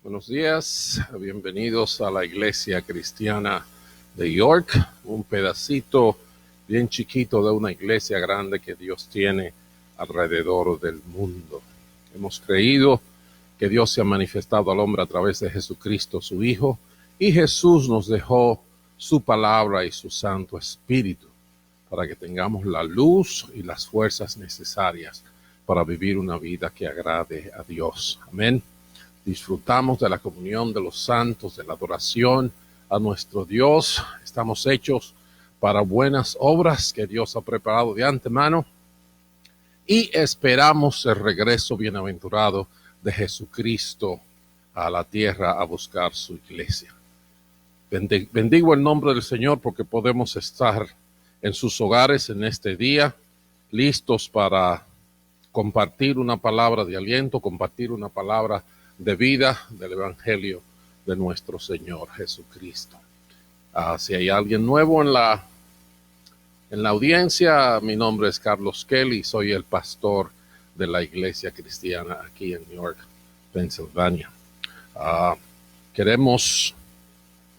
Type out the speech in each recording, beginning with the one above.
Buenos días, bienvenidos a la Iglesia Cristiana de York, un pedacito bien chiquito de una iglesia grande que Dios tiene alrededor del mundo. Hemos creído que Dios se ha manifestado al hombre a través de Jesucristo, su Hijo, y Jesús nos dejó su palabra y su Santo Espíritu para que tengamos la luz y las fuerzas necesarias para vivir una vida que agrade a Dios. Amén. Disfrutamos de la comunión de los santos, de la adoración a nuestro Dios. Estamos hechos para buenas obras que Dios ha preparado de antemano y esperamos el regreso bienaventurado de Jesucristo a la tierra a buscar su iglesia. Bendigo el nombre del Señor porque podemos estar en sus hogares en este día, listos para compartir una palabra de aliento, compartir una palabra de vida del Evangelio de nuestro Señor Jesucristo. Si hay alguien nuevo en la audiencia, mi nombre es Carlos Kelly, soy el pastor de la Iglesia Cristiana aquí en York, Pensilvania. Queremos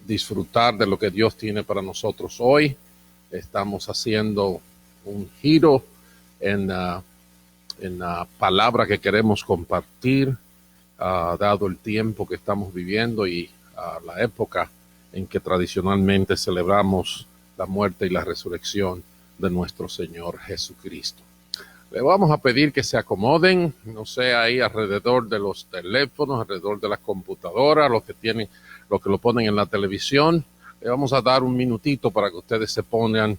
disfrutar de lo que Dios tiene para nosotros hoy. Estamos haciendo un giro en la palabra que queremos compartir, dado el tiempo que estamos viviendo y la época en que tradicionalmente celebramos la muerte y la resurrección de nuestro Señor Jesucristo. Le vamos a pedir que se acomoden, no sé, ahí alrededor de los teléfonos, alrededor de las computadoras, los que lo ponen en la televisión. Le vamos a dar un minutito para que ustedes se pongan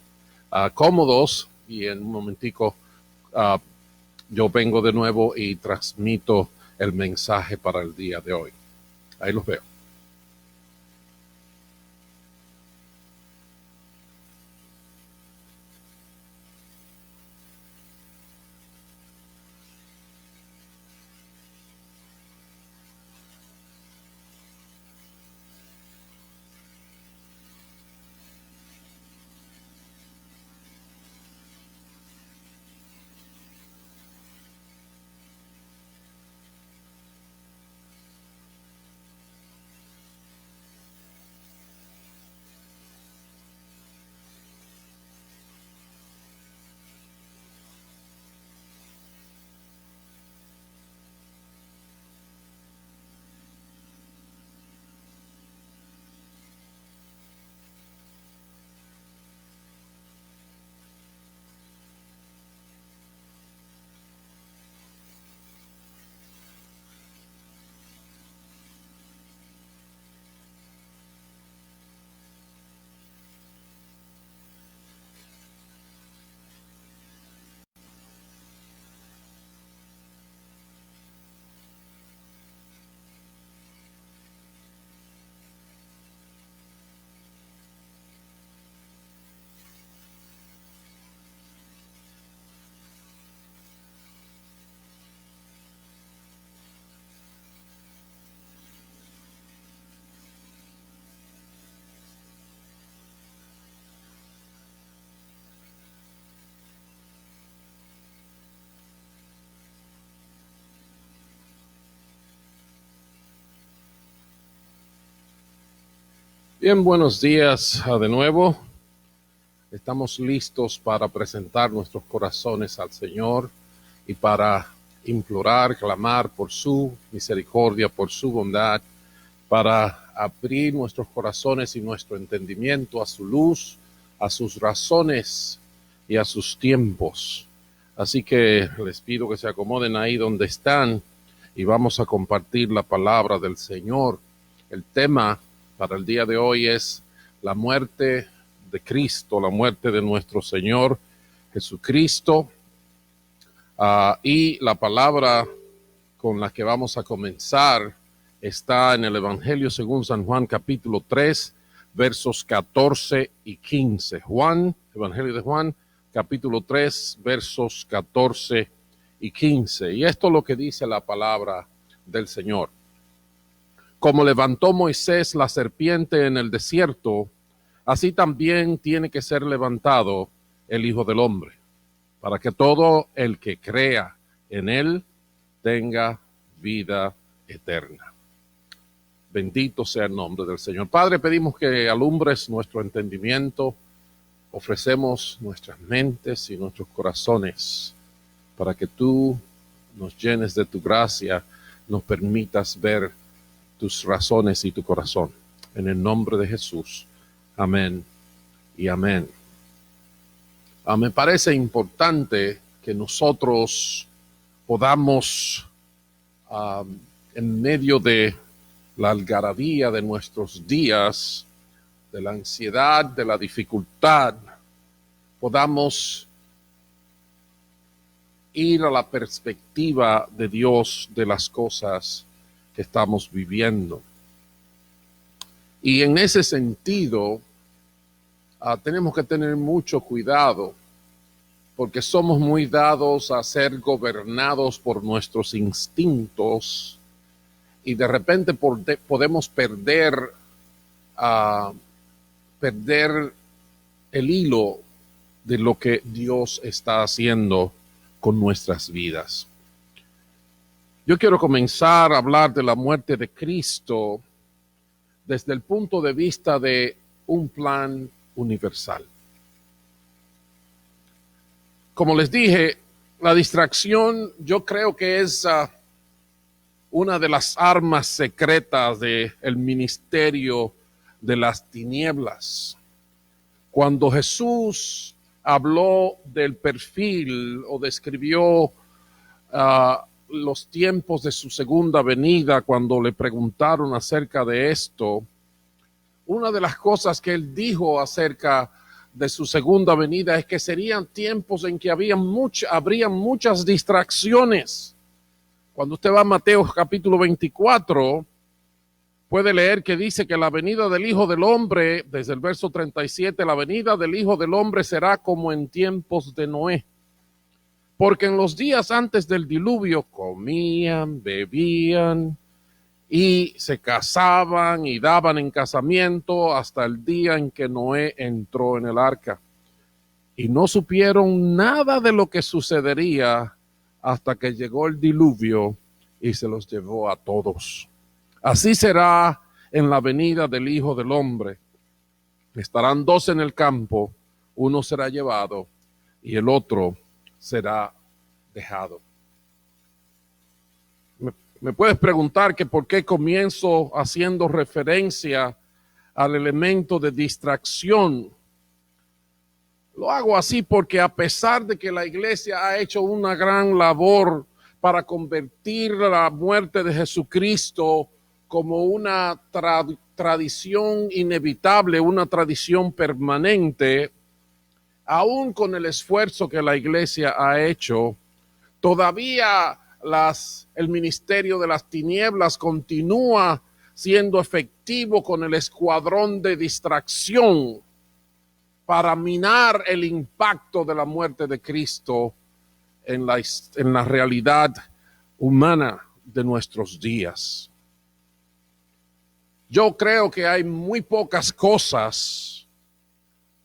cómodos y en un momentico yo vengo de nuevo y transmito el mensaje para el día de hoy. Ahí los veo. Bien, buenos días de nuevo. Estamos listos para presentar nuestros corazones al Señor y para implorar, clamar por su misericordia, por su bondad, para abrir nuestros corazones y nuestro entendimiento a su luz, a sus razones y a sus tiempos. Así que les pido que se acomoden ahí donde están y vamos a compartir la palabra del Señor. El tema para el día de hoy es la muerte de Cristo, la muerte de nuestro Señor Jesucristo. Y la palabra con la que vamos a comenzar está en el Evangelio según San Juan, capítulo 3, versos 14 y 15. Evangelio de Juan, capítulo 3, versos 14 y 15. Y esto es lo que dice la palabra del Señor. Como levantó Moisés la serpiente en el desierto, así también tiene que ser levantado el Hijo del Hombre, para que todo el que crea en él tenga vida eterna. Bendito sea el nombre del Señor. Padre, pedimos que alumbres nuestro entendimiento, ofrecemos nuestras mentes y nuestros corazones para que tú nos llenes de tu gracia, nos permitas ver tus razones y tu corazón. En el nombre de Jesús. Amén y amén. Me parece importante que nosotros podamos, en medio de la algarabía de nuestros días, de la ansiedad, de la dificultad, podamos ir a la perspectiva de Dios de las cosas que estamos viviendo. Y en ese sentido, tenemos que tener mucho cuidado, porque somos muy dados a ser gobernados por nuestros instintos y de repente podemos perder el hilo de lo que Dios está haciendo con nuestras vidas. Yo quiero comenzar a hablar de la muerte de Cristo desde el punto de vista de un plan universal. Como les dije, la distracción yo creo que es una de las armas secretas del ministerio de las tinieblas. Cuando Jesús habló del perfil o describió los tiempos de su segunda venida, cuando le preguntaron acerca de esto, una de las cosas que él dijo acerca de su segunda venida es que serían tiempos en que habrían muchas distracciones. Cuando usted va a Mateo capítulo 24, puede leer que dice que la venida del Hijo del Hombre, desde el verso 37, la venida del Hijo del Hombre será como en tiempos de Noé. Porque en los días antes del diluvio comían, bebían y se casaban y daban en casamiento hasta el día en que Noé entró en el arca. Y no supieron nada de lo que sucedería hasta que llegó el diluvio y se los llevó a todos. Así será en la venida del Hijo del Hombre. Estarán dos en el campo, uno será llevado y el otro será dejado. Me puedes preguntar que por qué comienzo haciendo referencia al elemento de distracción. Lo hago así porque a pesar de que la iglesia ha hecho una gran labor para convertir la muerte de Jesucristo como una tradición inevitable, una tradición permanente, aún con el esfuerzo que la iglesia ha hecho, todavía el ministerio de las tinieblas continúa siendo efectivo con el escuadrón de distracción para minar el impacto de la muerte de Cristo en la realidad humana de nuestros días. Yo creo que hay muy pocas cosas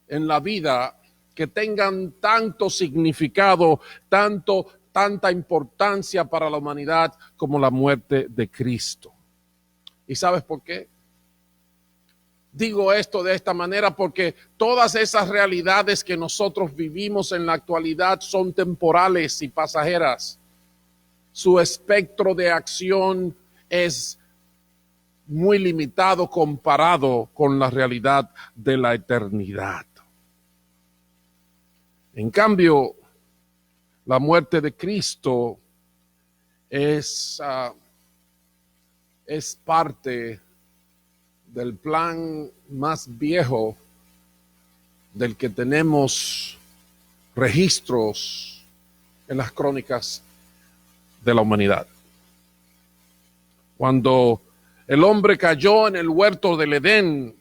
en la vida que tengan tanto significado, tanta importancia para la humanidad como la muerte de Cristo. ¿Y sabes por qué? Digo esto de esta manera porque todas esas realidades que nosotros vivimos en la actualidad son temporales y pasajeras. Su espectro de acción es muy limitado comparado con la realidad de la eternidad. En cambio, la muerte de Cristo es parte del plan más viejo del que tenemos registros en las crónicas de la humanidad. Cuando el hombre cayó en el huerto del Edén,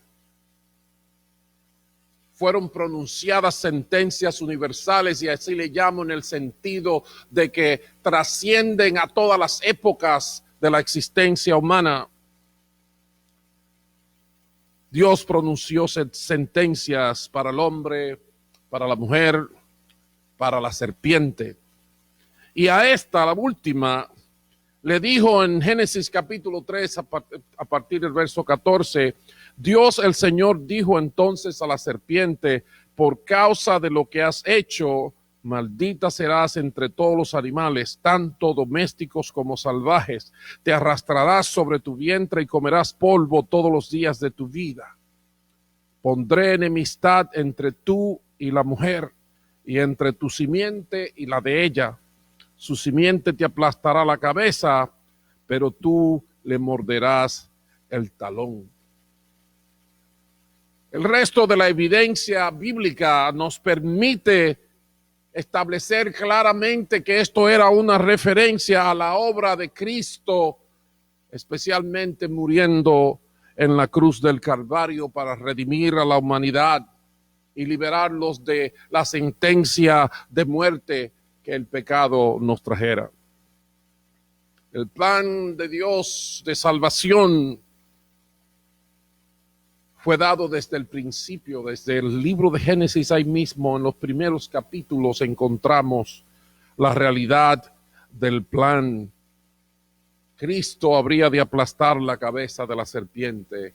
fueron pronunciadas sentencias universales, y así le llamo en el sentido de que trascienden a todas las épocas de la existencia humana. Dios pronunció sentencias para el hombre, para la mujer, para la serpiente. Y a esta, la última, le dijo en Génesis capítulo 3, a partir del verso 14, Dios el Señor dijo entonces a la serpiente, por causa de lo que has hecho, maldita serás entre todos los animales, tanto domésticos como salvajes. Te arrastrarás sobre tu vientre y comerás polvo todos los días de tu vida. Pondré enemistad entre tú y la mujer, y entre tu simiente y la de ella. Su simiente te aplastará la cabeza, pero tú le morderás el talón. El resto de la evidencia bíblica nos permite establecer claramente que esto era una referencia a la obra de Cristo, especialmente muriendo en la cruz del Calvario para redimir a la humanidad y liberarlos de la sentencia de muerte que el pecado nos trajera. El plan de Dios de salvación fue dado desde el principio, desde el libro de Génesis. Ahí mismo en los primeros capítulos encontramos la realidad del plan. Cristo habría de aplastar la cabeza de la serpiente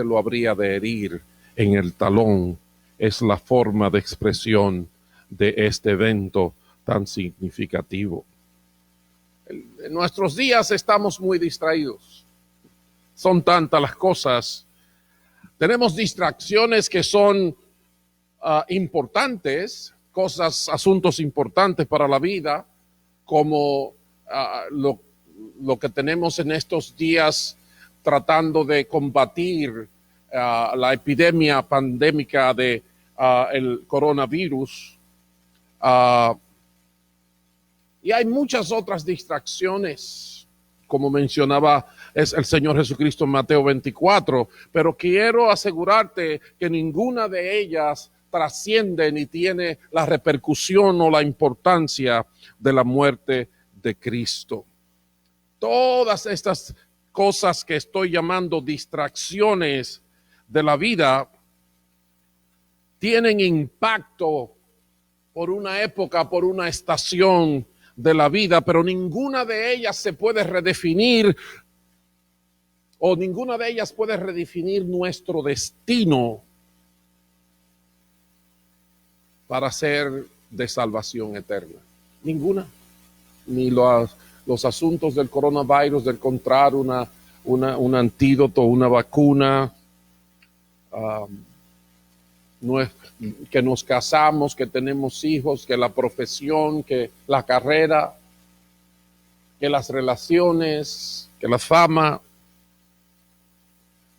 lo habría de herir en el talón. Es la forma de expresión de este evento tan significativo. En nuestros días estamos muy distraídos. Son tantas las cosas. Tenemos distracciones que son importantes, asuntos importantes para la vida, como lo que tenemos en estos días tratando de combatir la epidemia pandémica de el coronavirus. Y hay muchas otras distracciones, como mencionaba es el Señor Jesucristo en Mateo 24, pero quiero asegurarte que ninguna de ellas trasciende ni tiene la repercusión o la importancia de la muerte de Cristo. Todas estas cosas que estoy llamando distracciones de la vida tienen impacto por una época, por una estación de la vida, pero ninguna de ellas se puede redefinir, o ninguna de ellas puede redefinir nuestro destino para ser de salvación eterna. Ninguna. Ni los asuntos del coronavirus, de encontrar un antídoto, una vacuna, no es que nos casamos, que tenemos hijos, que la profesión, que la carrera, que las relaciones, que la fama.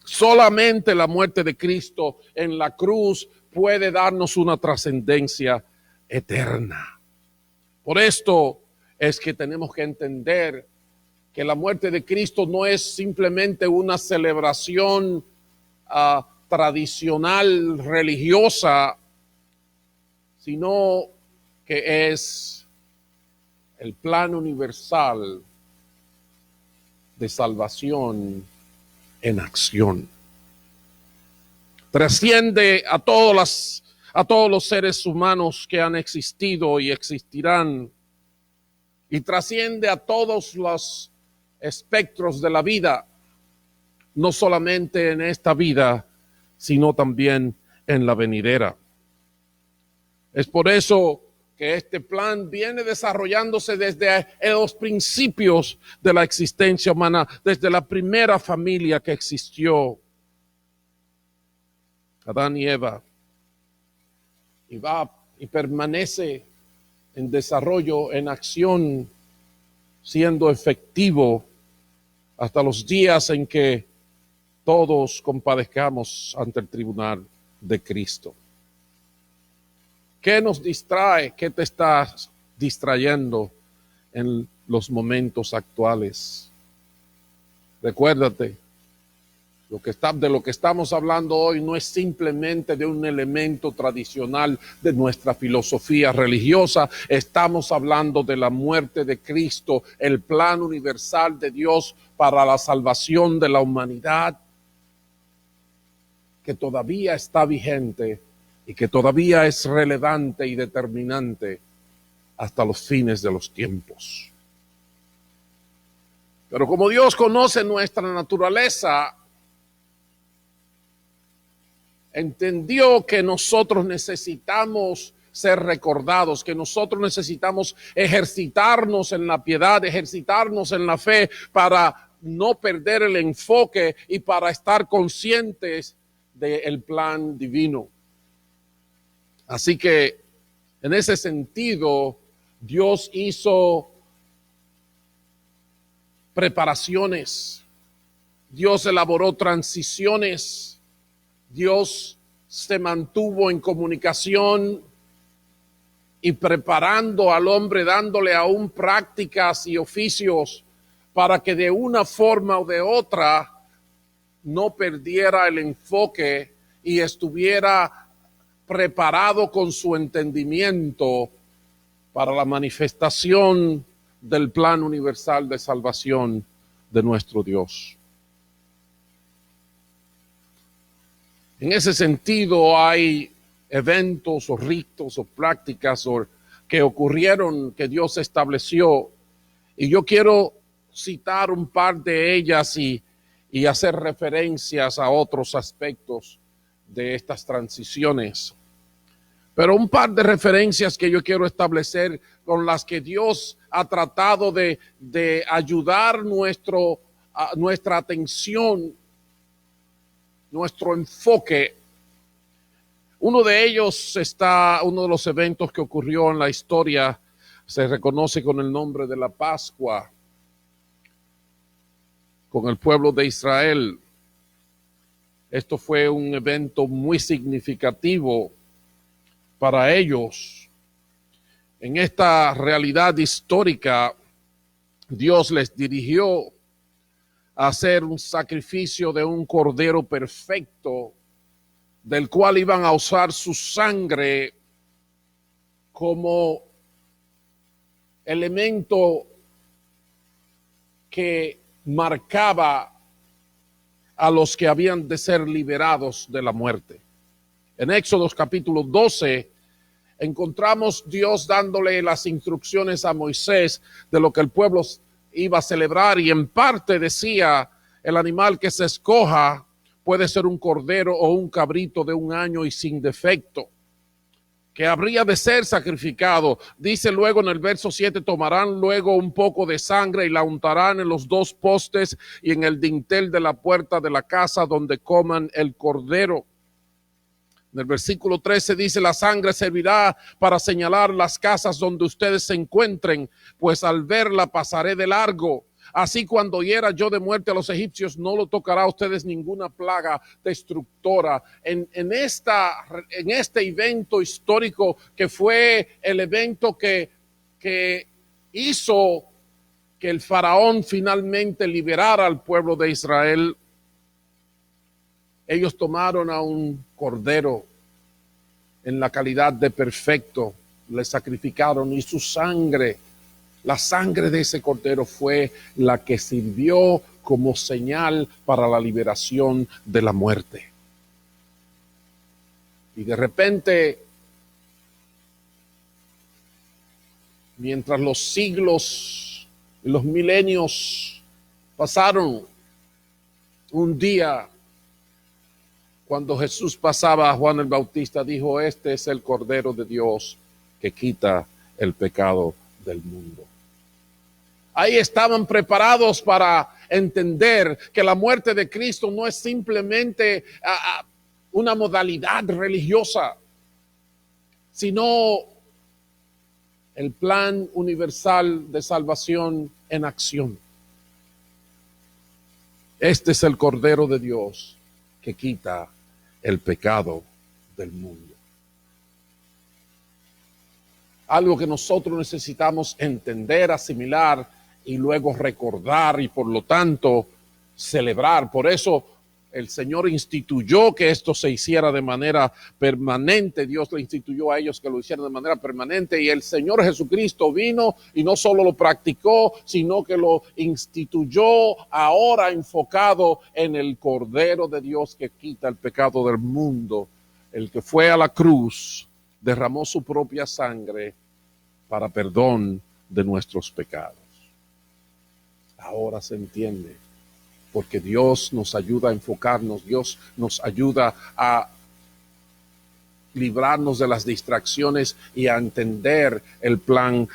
Solamente la muerte de Cristo en la cruz puede darnos una trascendencia eterna. Por esto es que tenemos que entender que la muerte de Cristo no es simplemente una celebración tradicional religiosa, sino que es el plan universal de salvación en acción. Trasciende a todos los seres humanos que han existido y existirán, y trasciende a todos los espectros de la vida, no solamente en esta vida, sino también en la venidera. Es por eso que este plan viene desarrollándose desde los principios de la existencia humana, desde la primera familia que existió, Adán y Eva, y va y permanece en desarrollo, en acción, siendo efectivo hasta los días en que todos compadezcamos ante el tribunal de Cristo. ¿Qué nos distrae? ¿Qué te estás distrayendo en los momentos actuales? Recuérdate, de lo que estamos hablando hoy no es simplemente de un elemento tradicional de nuestra filosofía religiosa. Estamos hablando de la muerte de Cristo, el plan universal de Dios para la salvación de la humanidad, que todavía está vigente y que todavía es relevante y determinante hasta los fines de los tiempos. Pero como Dios conoce nuestra naturaleza, entendió que nosotros necesitamos ser recordados, que nosotros necesitamos ejercitarnos en la piedad, ejercitarnos en la fe para no perder el enfoque y para estar conscientes del plan divino. Así que en ese sentido, Dios hizo preparaciones, Dios elaboró transiciones, Dios se mantuvo en comunicación y preparando al hombre, dándole aún prácticas y oficios para que de una forma o de otra no perdiera el enfoque y estuviera preparado con su entendimiento para la manifestación del plan universal de salvación de nuestro Dios. En ese sentido hay eventos o ritos o prácticas que ocurrieron, que Dios estableció, y yo quiero citar un par de ellas y hacer referencias a otros aspectos de estas transiciones. Pero un par de referencias que yo quiero establecer con las que Dios ha tratado de ayudar nuestra atención, nuestro enfoque. Uno de ellos uno de los eventos que ocurrió en la historia, se reconoce con el nombre de la Pascua, con el pueblo de Israel. Esto fue un evento muy significativo para ellos. En esta realidad histórica, Dios les dirigió a hacer un sacrificio de un cordero perfecto, del cual iban a usar su sangre como elemento que marcaba a los que habían de ser liberados de la muerte. En Éxodo capítulo 12 encontramos Dios dándole las instrucciones a Moisés de lo que el pueblo iba a celebrar, y en parte decía: el animal que se escoja puede ser un cordero o un cabrito de 1 año y sin defecto, que habría de ser sacrificado. Dice luego en el verso 7, tomarán luego un poco de sangre y la untarán en los 2 postes y en el dintel de la puerta de la casa donde coman el cordero. En el versículo 13 dice: la sangre servirá para señalar las casas donde ustedes se encuentren, pues al verla pasaré de largo. Así cuando hiera yo de muerte a los egipcios, no lo tocará a ustedes ninguna plaga destructora. En este evento histórico, que fue el evento que hizo que el faraón finalmente liberara al pueblo de Israel, ellos tomaron a un cordero en la calidad de perfecto, le sacrificaron, y su sangre, la sangre de ese cordero, fue la que sirvió como señal para la liberación de la muerte. Y de repente, mientras los siglos y los milenios pasaron, un día, cuando Jesús pasaba, a Juan el Bautista dijo: este es el Cordero de Dios que quita el pecado del mundo. Ahí estaban preparados para entender que la muerte de Cristo no es simplemente una modalidad religiosa, sino el plan universal de salvación en acción. Este es el Cordero de Dios que quita el pecado del mundo. Algo que nosotros necesitamos entender, asimilar y luego recordar, y por lo tanto celebrar. Por eso el Señor instituyó que esto se hiciera de manera permanente. Dios le instituyó a ellos que lo hicieran de manera permanente, y el Señor Jesucristo vino y no solo lo practicó, sino que lo instituyó ahora enfocado en el Cordero de Dios que quita el pecado del mundo, el que fue a la cruz, derramó su propia sangre para perdón de nuestros pecados. Ahora se entiende, porque Dios nos ayuda a enfocarnos, Dios nos ayuda a librarnos de las distracciones y a entender el plan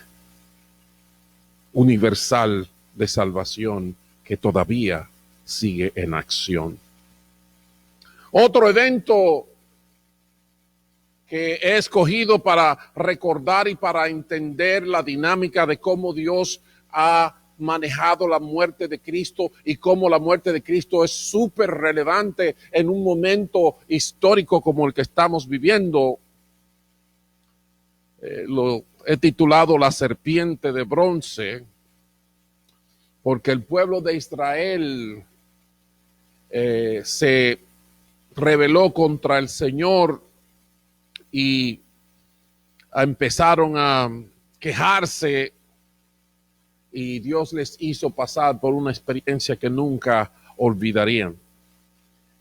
universal de salvación que todavía sigue en acción. Otro evento que he escogido para recordar y para entender la dinámica de cómo Dios ha manejado la muerte de Cristo y cómo la muerte de Cristo es súper relevante en un momento histórico como el que estamos viviendo. Lo he titulado La serpiente de bronce, porque el pueblo de Israel se rebeló contra el Señor y empezaron a quejarse, y Dios les hizo pasar por una experiencia que nunca olvidarían.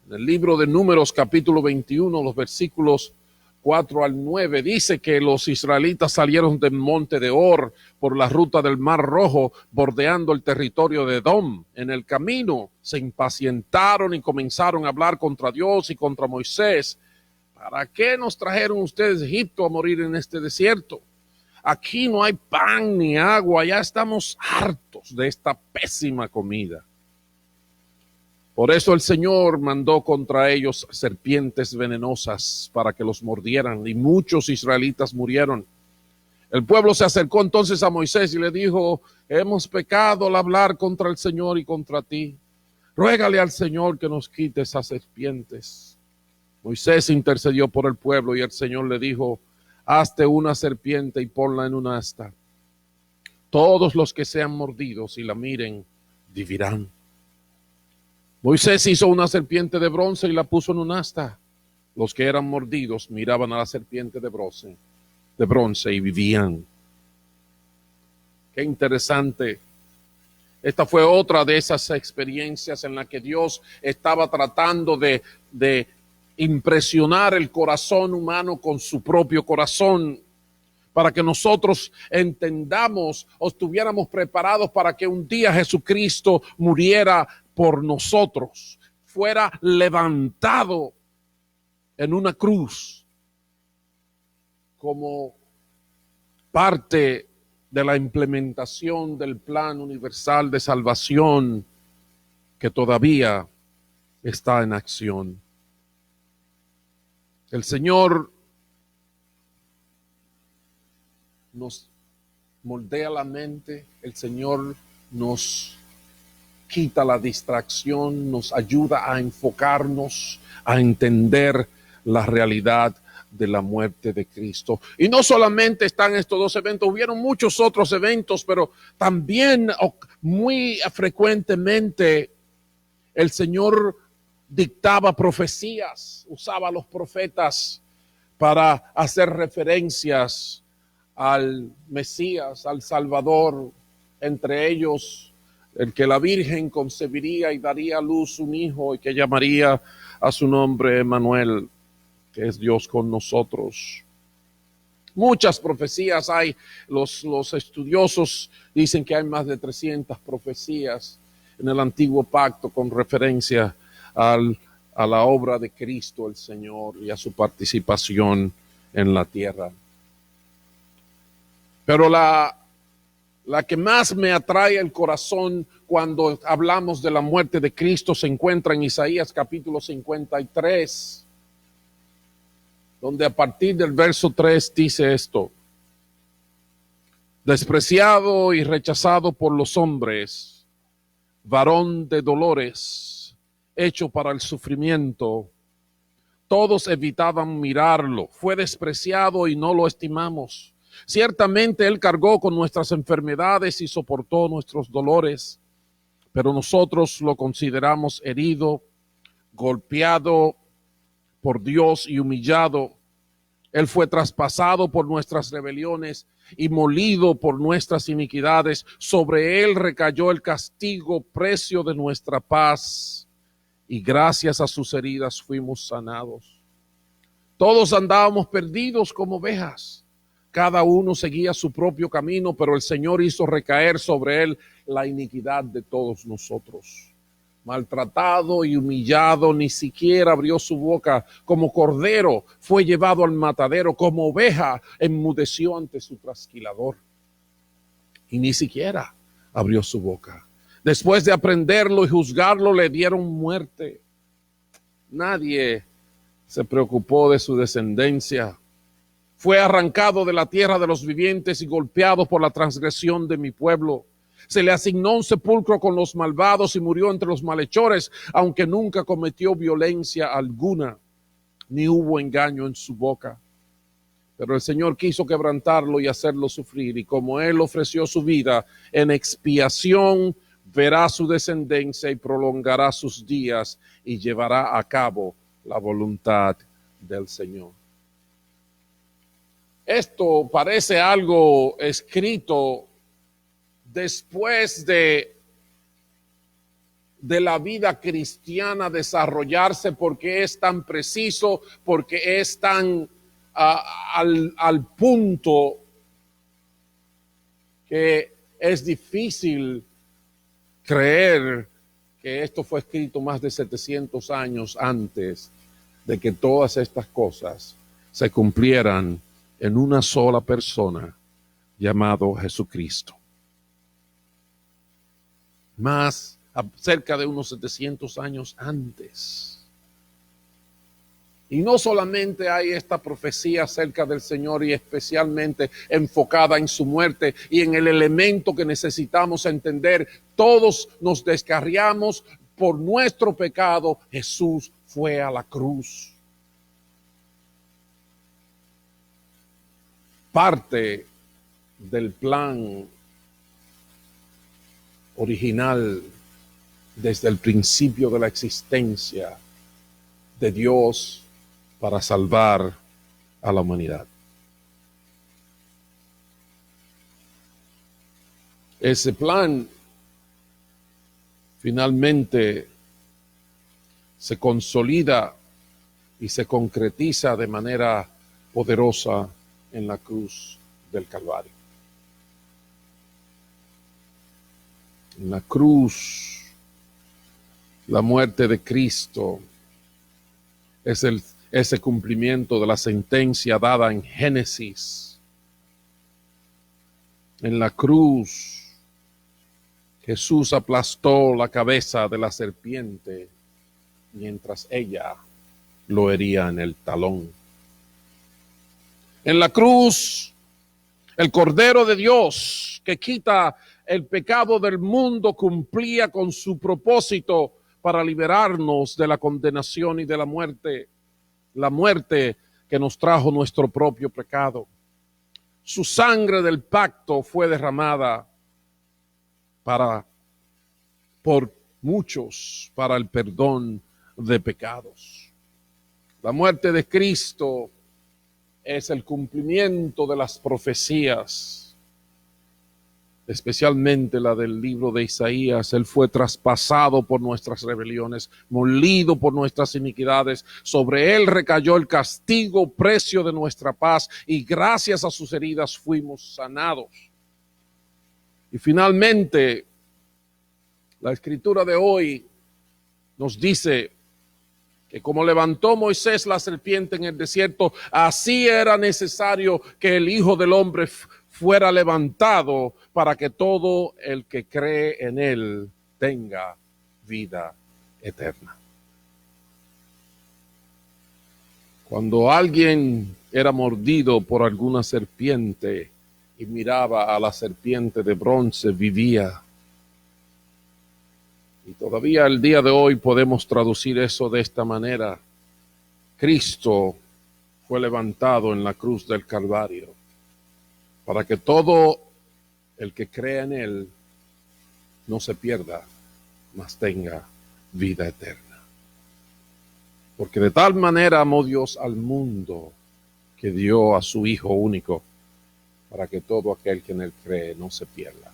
En el libro de Números, capítulo 21, los versículos 4 al 9, dice que los israelitas salieron del monte de Or por la ruta del Mar Rojo, bordeando el territorio de Edom. En el camino se impacientaron y comenzaron a hablar contra Dios y contra Moisés. ¿Para qué nos trajeron ustedes de Egipto a morir en este desierto? Aquí no hay pan ni agua, ya estamos hartos de esta pésima comida. Por eso el Señor mandó contra ellos serpientes venenosas para que los mordieran, y muchos israelitas murieron. El pueblo se acercó entonces a Moisés y le dijo: hemos pecado al hablar contra el Señor y contra ti. Ruégale al Señor que nos quite esas serpientes. Moisés intercedió por el pueblo y el Señor le dijo: hazte una serpiente y ponla en un asta. Todos los que sean mordidos y la miren vivirán. Moisés hizo una serpiente de bronce y la puso en un asta. Los que eran mordidos miraban a la serpiente de bronce y vivían. Qué interesante. Esta fue otra de esas experiencias en la que Dios estaba tratando de impresionar el corazón humano con su propio corazón, para que nosotros entendamos o estuviéramos preparados para que un día Jesucristo muriera por nosotros, fuera levantado en una cruz como parte de la implementación del plan universal de salvación que todavía está en acción. El Señor nos moldea la mente, el Señor nos quita la distracción, nos ayuda a enfocarnos, a entender la realidad de la muerte de Cristo. Y no solamente están estos dos eventos, hubieron muchos otros eventos, pero también muy frecuentemente el Señor dictaba profecías, usaba a los profetas para hacer referencias al Mesías, al Salvador, entre ellos el que la Virgen concebiría y daría a luz un hijo y que llamaría a su nombre Emmanuel, que es Dios con nosotros. Muchas profecías hay, los estudiosos dicen que hay más de 300 profecías en el Antiguo Pacto con referencia a la obra de Cristo el Señor y a su participación en la tierra. Pero la que más me atrae el corazón cuando hablamos de la muerte de Cristo se encuentra en Isaías capítulo 53, donde a partir del verso 3 dice esto: despreciado y rechazado por los hombres, varón de dolores, hecho para el sufrimiento. Todos evitaban mirarlo, fue despreciado y no lo estimamos. Ciertamente Él cargó con nuestras enfermedades y soportó nuestros dolores, pero nosotros lo consideramos herido, golpeado por Dios y humillado. Él fue traspasado por nuestras rebeliones y molido por nuestras iniquidades. Sobre Él recayó el castigo, precio de nuestra paz, y gracias a sus heridas fuimos sanados. Todos andábamos perdidos como ovejas, Cada uno seguía su propio camino, pero el Señor hizo recaer sobre él la iniquidad de todos nosotros. Maltratado y humillado, ni siquiera abrió su boca. Como cordero fue llevado al matadero, como oveja enmudeció ante su trasquilador. Y ni siquiera abrió su boca. Después de aprenderlo y juzgarlo, le dieron muerte. Nadie se preocupó de su descendencia. Fue arrancado de la tierra de los vivientes y golpeado por la transgresión de mi pueblo. Se le asignó un sepulcro con los malvados y murió entre los malhechores, aunque nunca cometió violencia alguna, ni hubo engaño en su boca. Pero el Señor quiso quebrantarlo y hacerlo sufrir, y como él ofreció su vida en expiación, verá su descendencia y prolongará sus días y llevará a cabo la voluntad del Señor. Esto parece algo escrito después de la vida cristiana desarrollarse, porque es tan preciso, porque es tan al punto que es difícil creer que esto fue escrito más de 700 años antes de que todas estas cosas se cumplieran en una sola persona llamado Jesucristo. Más cerca de unos 700 años antes. Y no solamente hay esta profecía acerca del Señor y especialmente enfocada en su muerte y en el elemento que necesitamos entender. Todos nos descarriamos por nuestro pecado. Jesús fue a la cruz. Parte del plan original desde el principio de la existencia de Dios para salvar a la humanidad. Ese plan finalmente se consolida y se concretiza de manera poderosa en la cruz del Calvario. En la cruz, la muerte de Cristo es ese cumplimiento de la sentencia dada en Génesis. En la cruz, Jesús aplastó la cabeza de la serpiente mientras ella lo hería en el talón. En la cruz, el Cordero de Dios que quita el pecado del mundo cumplía con su propósito para liberarnos de la condenación y de la muerte que nos trajo nuestro propio pecado. Su sangre del pacto fue derramada por muchos para el perdón de pecados. La muerte de Cristo es el cumplimiento de las profecías, especialmente la del libro de Isaías. Él fue traspasado por nuestras rebeliones, molido por nuestras iniquidades. Sobre él recayó el castigo, precio de nuestra paz, y gracias a sus heridas fuimos sanados. Y finalmente, la escritura de hoy nos dice que como levantó Moisés la serpiente en el desierto, así era necesario que el Hijo del Hombre fuera levantado para que todo el que cree en él tenga vida eterna. Cuando alguien era mordido por alguna serpiente y miraba a la serpiente de bronce, vivía. Y todavía el día de hoy podemos traducir eso de esta manera. Cristo fue levantado en la cruz del Calvario para que todo el que crea en él no se pierda, mas tenga vida eterna. Porque de tal manera amó Dios al mundo que dio a su Hijo único para que todo aquel que en él cree no se pierda,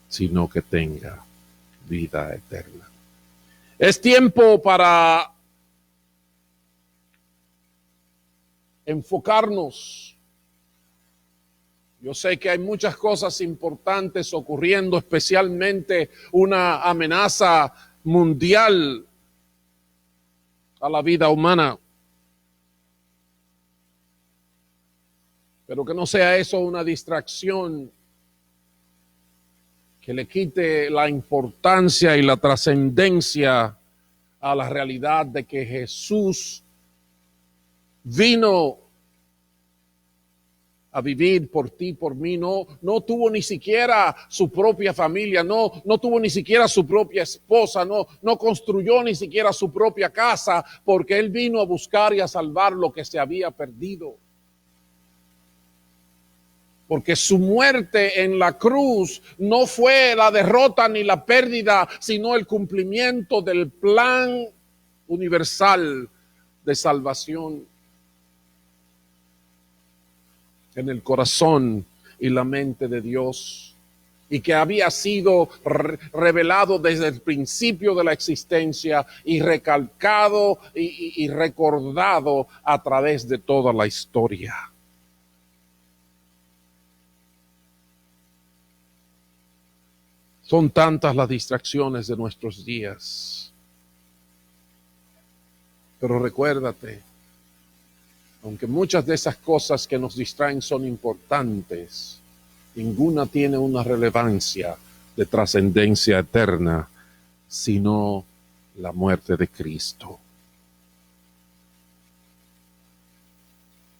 sino que tenga vida eterna. Es tiempo para enfocarnos Yo sé que hay muchas cosas importantes ocurriendo, especialmente una amenaza mundial a la vida humana. Pero que no sea eso una distracción que le quite la importancia y la trascendencia a la realidad de que Jesús vino a vivir por ti, por mí. No tuvo ni siquiera su propia familia, no tuvo ni siquiera su propia esposa, no construyó ni siquiera su propia casa, porque Él vino a buscar y a salvar lo que se había perdido. Porque su muerte en la cruz no fue la derrota ni la pérdida, sino el cumplimiento del plan universal de salvación en el corazón y la mente de Dios, y que había sido revelado desde el principio de la existencia y recalcado y recordado a través de toda la historia. Son tantas las distracciones de nuestros días. Pero recuérdate, aunque muchas de esas cosas que nos distraen son importantes, ninguna tiene una relevancia de trascendencia eterna, sino la muerte de Cristo.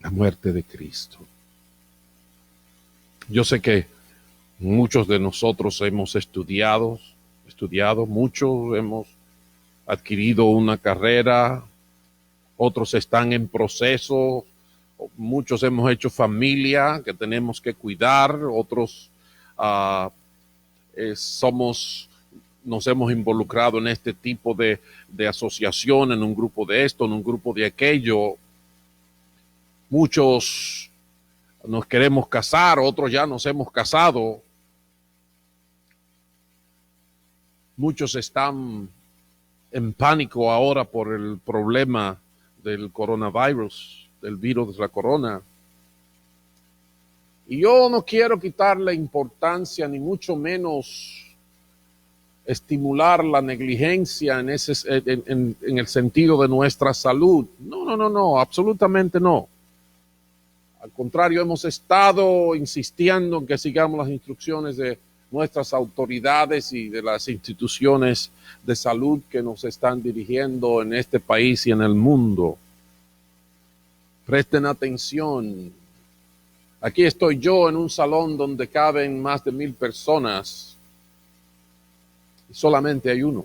La muerte de Cristo. Yo sé que muchos de nosotros hemos estudiado, muchos hemos adquirido una carrera, otros están en proceso, muchos hemos hecho familia que tenemos que cuidar, otros nos hemos involucrado en este tipo de asociación, en un grupo de esto, en un grupo de aquello. Muchos nos queremos casar, otros ya nos hemos casado. Muchos están en pánico ahora por el problema del coronavirus, del virus de la corona. Y yo no quiero quitarle importancia, ni mucho menos estimular la negligencia en el sentido de nuestra salud. No, absolutamente no. Al contrario, hemos estado insistiendo en que sigamos las instrucciones de nuestras autoridades y de las instituciones de salud que nos están dirigiendo en este país y en el mundo. Presten atención. Aquí estoy yo en un salón donde caben más de 1,000 personas y solamente hay uno,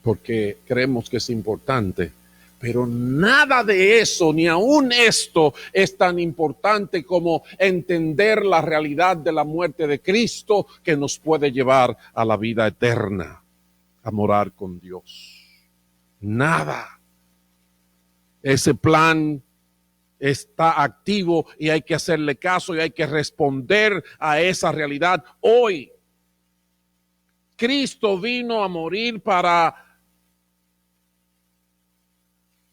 porque creemos que es importante. Pero nada de eso, ni aún esto, es tan importante como entender la realidad de la muerte de Cristo, que nos puede llevar a la vida eterna, a morar con Dios. Nada. Ese plan está activo y hay que hacerle caso y hay que responder a esa realidad hoy. Cristo vino a morir para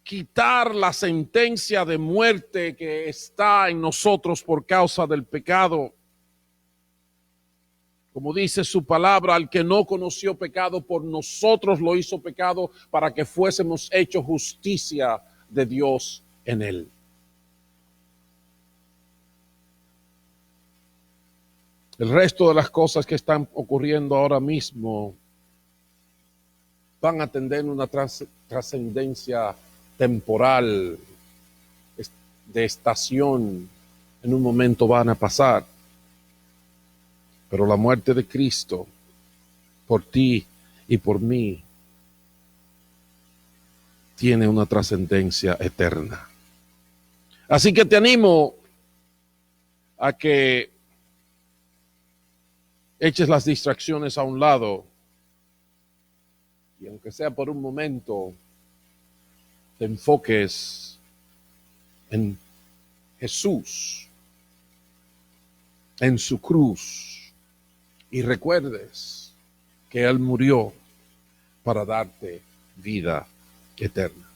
quitar la sentencia de muerte que está en nosotros por causa del pecado. Como dice su palabra, al que no conoció pecado, por nosotros lo hizo pecado para que fuésemos hechos justicia de Dios en él. El resto de las cosas que están ocurriendo ahora mismo van a tener una trascendencia temporal, de estación. En un momento van a pasar. Pero la muerte de Cristo por ti y por mí tiene una trascendencia eterna. Así que te animo a que eches las distracciones a un lado y, aunque sea por un momento, te enfoques en Jesús, en su cruz, y recuerdes que Él murió para darte vida eterna.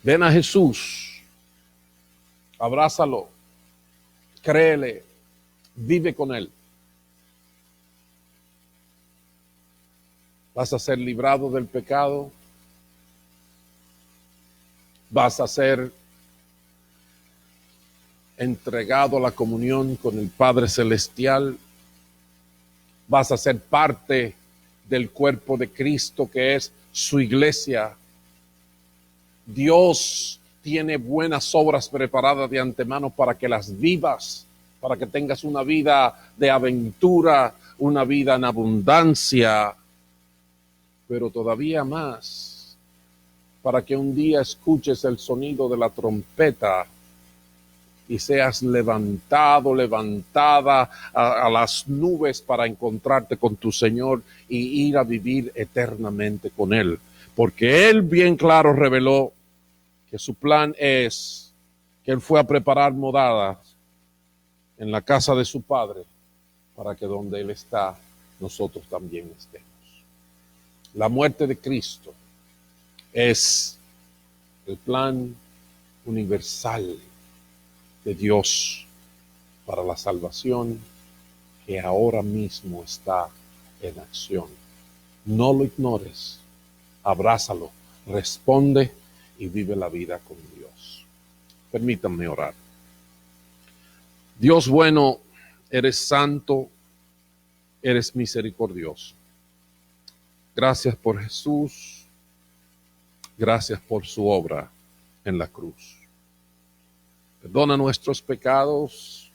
Ven a Jesús Abrázalo, créele, vive con Él. Vas a ser librado del pecado. Vas a ser entregado a la comunión con el Padre Celestial. Vas a ser parte del cuerpo de Cristo, que es su iglesia. Dios tiene buenas obras preparadas de antemano para que las vivas, para que tengas una vida de aventura, una vida en abundancia, pero todavía más, para que un día escuches el sonido de la trompeta y seas levantado, levantada a las nubes para encontrarte con tu Señor y ir a vivir eternamente con Él. Porque Él bien claro reveló que su plan es que Él fue a preparar moradas en la casa de su Padre para que donde Él está, nosotros también estemos. La muerte de Cristo es el plan universal de Dios para la salvación que ahora mismo está en acción. No lo ignores, abrázalo, responde y vive la vida con Dios. Permítanme orar. Dios bueno, eres santo, eres misericordioso. Gracias por Jesús, gracias por su obra en la cruz. Perdona nuestros pecados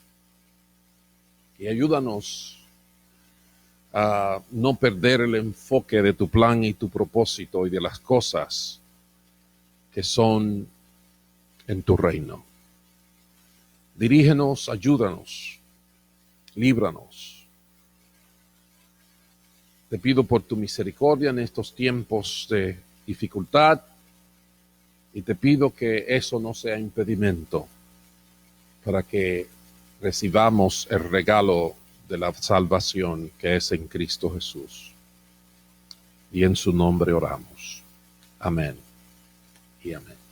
y ayúdanos a no perder el enfoque de tu plan y tu propósito y de las cosas que son en tu reino. Dirígenos, ayúdanos, líbranos. Te pido por tu misericordia en estos tiempos de dificultad y te pido que eso no sea impedimento para que recibamos el regalo de la salvación que es en Cristo Jesús. Y en su nombre oramos. Amén y amén.